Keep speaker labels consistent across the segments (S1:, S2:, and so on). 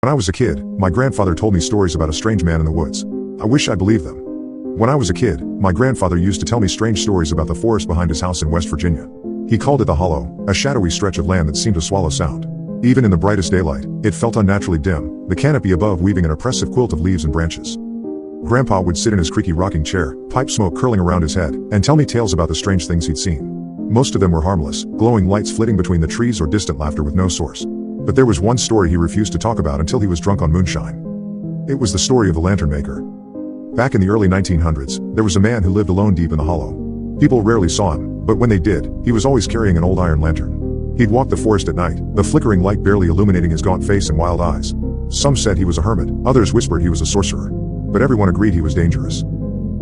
S1: When I was a kid, my grandfather told me stories about a strange man in the woods. I wish I believed them. When I was a kid, my grandfather used to tell me strange stories about the forest behind his house in West Virginia. He called it the Hollow, a shadowy stretch of land that seemed to swallow sound. Even in the brightest daylight, it felt unnaturally dim, the canopy above weaving an oppressive quilt of leaves and branches. Grandpa would sit in his creaky rocking chair, pipe smoke curling around his head, and tell me tales about the strange things he'd seen. Most of them were harmless, glowing lights flitting between the trees or distant laughter with no source. But there was one story he refused to talk about until he was drunk on moonshine. It was the story of the lantern maker. Back in the early 1900s, there was a man who lived alone deep in the hollow. People rarely saw him, but when they did, he was always carrying an old iron lantern. He'd walk the forest at night, the flickering light barely illuminating his gaunt face and wild eyes. Some said he was a hermit, others whispered he was a sorcerer. But everyone agreed he was dangerous.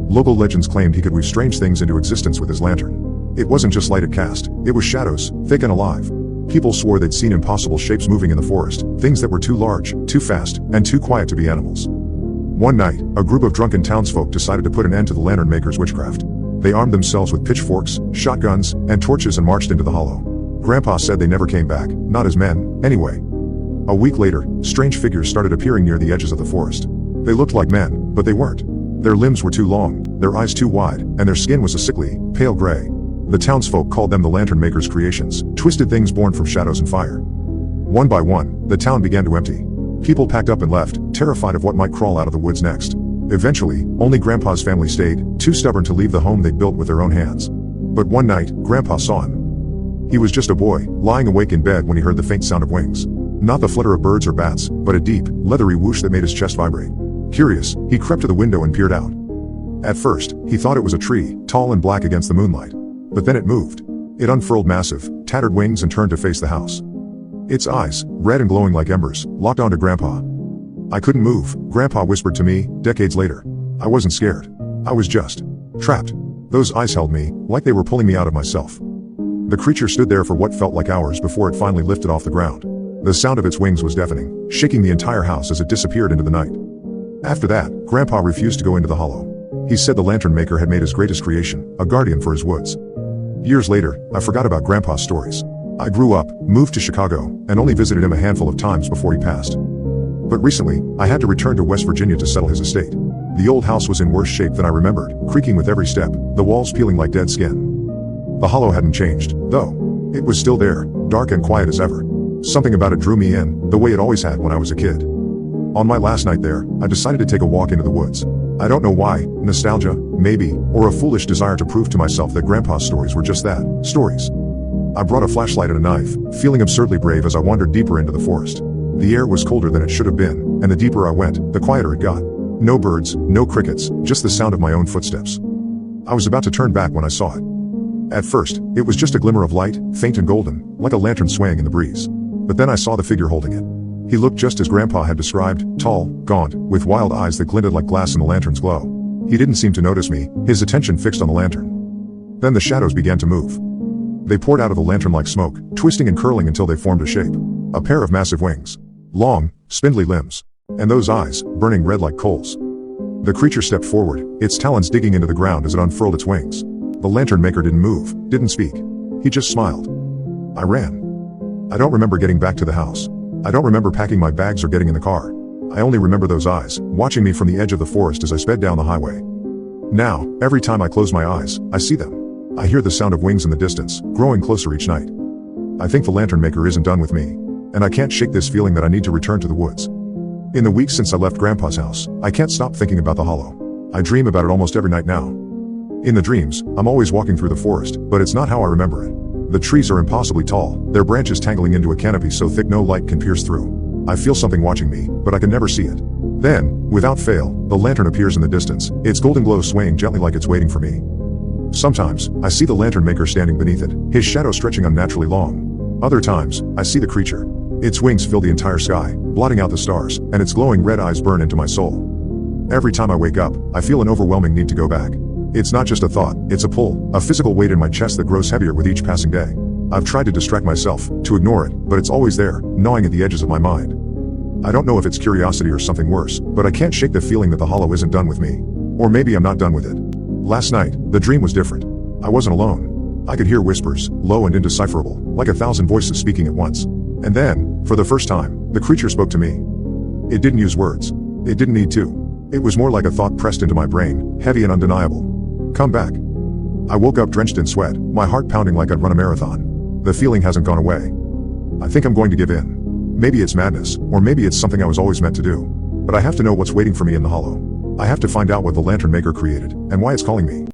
S1: Local legends claimed he could weave strange things into existence with his lantern. It wasn't just light it cast, it was shadows, thick and alive. People swore they'd seen impossible shapes moving in the forest, things that were too large, too fast, and too quiet to be animals. One night, a group of drunken townsfolk decided to put an end to the lantern maker's witchcraft. They armed themselves with pitchforks, shotguns, and torches and marched into the hollow. Grandpa said they never came back, not as men, anyway. A week later, strange figures started appearing near the edges of the forest. They looked like men, but they weren't. Their limbs were too long, their eyes too wide, and their skin was a sickly, pale gray. The townsfolk called them the lantern maker's creations, twisted things born from shadows and fire. One by one, the town began to empty. People packed up and left, terrified of what might crawl out of the woods next. Eventually, only Grandpa's family stayed, too stubborn to leave the home they'd built with their own hands. But one night, Grandpa saw him. He was just a boy, lying awake in bed when he heard the faint sound of wings. Not the flutter of birds or bats, but a deep, leathery whoosh that made his chest vibrate. Curious, he crept to the window and peered out. At first, he thought it was a tree, tall and black against the moonlight. But then it moved. It unfurled massive, tattered wings and turned to face the house. Its eyes, red and glowing like embers, locked onto Grandpa. I couldn't move, Grandpa whispered to me, decades later. I wasn't scared. I was just trapped. Those eyes held me, like they were pulling me out of myself. The creature stood there for what felt like hours before it finally lifted off the ground. The sound of its wings was deafening, shaking the entire house as it disappeared into the night. After that, Grandpa refused to go into the hollow. He said the lantern maker had made his greatest creation, a guardian for his woods. Years later, I forgot about Grandpa's stories. I grew up, moved to Chicago, and only visited him a handful of times before he passed. But recently, I had to return to West Virginia to settle his estate. The old house was in worse shape than I remembered, creaking with every step, the walls peeling like dead skin. The hollow hadn't changed, though. It was still there, dark and quiet as ever. Something about it drew me in, the way it always had when I was a kid. On my last night there, I decided to take a walk into the woods. I don't know why, nostalgia, maybe, or a foolish desire to prove to myself that Grandpa's stories were just that, stories. I brought a flashlight and a knife, feeling absurdly brave as I wandered deeper into the forest. The air was colder than it should have been, and the deeper I went, the quieter it got. No birds, no crickets, just the sound of my own footsteps. I was about to turn back when I saw it. At first, it was just a glimmer of light, faint and golden, like a lantern swaying in the breeze. But then I saw the figure holding it. He looked just as Grandpa had described, tall, gaunt, with wild eyes that glinted like glass in the lantern's glow. He didn't seem to notice me, his attention fixed on the lantern. Then the shadows began to move. They poured out of the lantern like smoke, twisting and curling until they formed a shape. A pair of massive wings. Long, spindly limbs. And those eyes, burning red like coals. The creature stepped forward, its talons digging into the ground as it unfurled its wings. The lantern maker didn't move, didn't speak. He just smiled. I ran. I don't remember getting back to the house. I don't remember packing my bags or getting in the car. I only remember those eyes, watching me from the edge of the forest as I sped down the highway. Now, every time I close my eyes, I see them. I hear the sound of wings in the distance, growing closer each night. I think the lantern maker isn't done with me. And I can't shake this feeling that I need to return to the woods. In the weeks since I left Grandpa's house, I can't stop thinking about the hollow. I dream about it almost every night now. In the dreams, I'm always walking through the forest, but it's not how I remember it. The trees are impossibly tall, their branches tangling into a canopy so thick no light can pierce through. I feel something watching me, but I can never see it. Then, without fail, the lantern appears in the distance, its golden glow swaying gently like it's waiting for me. Sometimes, I see the lantern maker standing beneath it, his shadow stretching unnaturally long. Other times, I see the creature. Its wings fill the entire sky, blotting out the stars, and its glowing red eyes burn into my soul. Every time I wake up, I feel an overwhelming need to go back. It's not just a thought, it's a pull, a physical weight in my chest that grows heavier with each passing day. I've tried to distract myself, to ignore it, but it's always there, gnawing at the edges of my mind. I don't know if it's curiosity or something worse, but I can't shake the feeling that the hollow isn't done with me. Or maybe I'm not done with it. Last night, the dream was different. I wasn't alone. I could hear whispers, low and indecipherable, like 1,000 voices speaking at once. And then, for the first time, the creature spoke to me. It didn't use words. It didn't need to. It was more like a thought pressed into my brain, heavy and undeniable. Come back. I woke up drenched in sweat, my heart pounding like I'd run a marathon. The feeling hasn't gone away. I think I'm going to give in. Maybe it's madness, or maybe it's something I was always meant to do. But I have to know what's waiting for me in the hollow. I have to find out what the lantern maker created, and why it's calling me.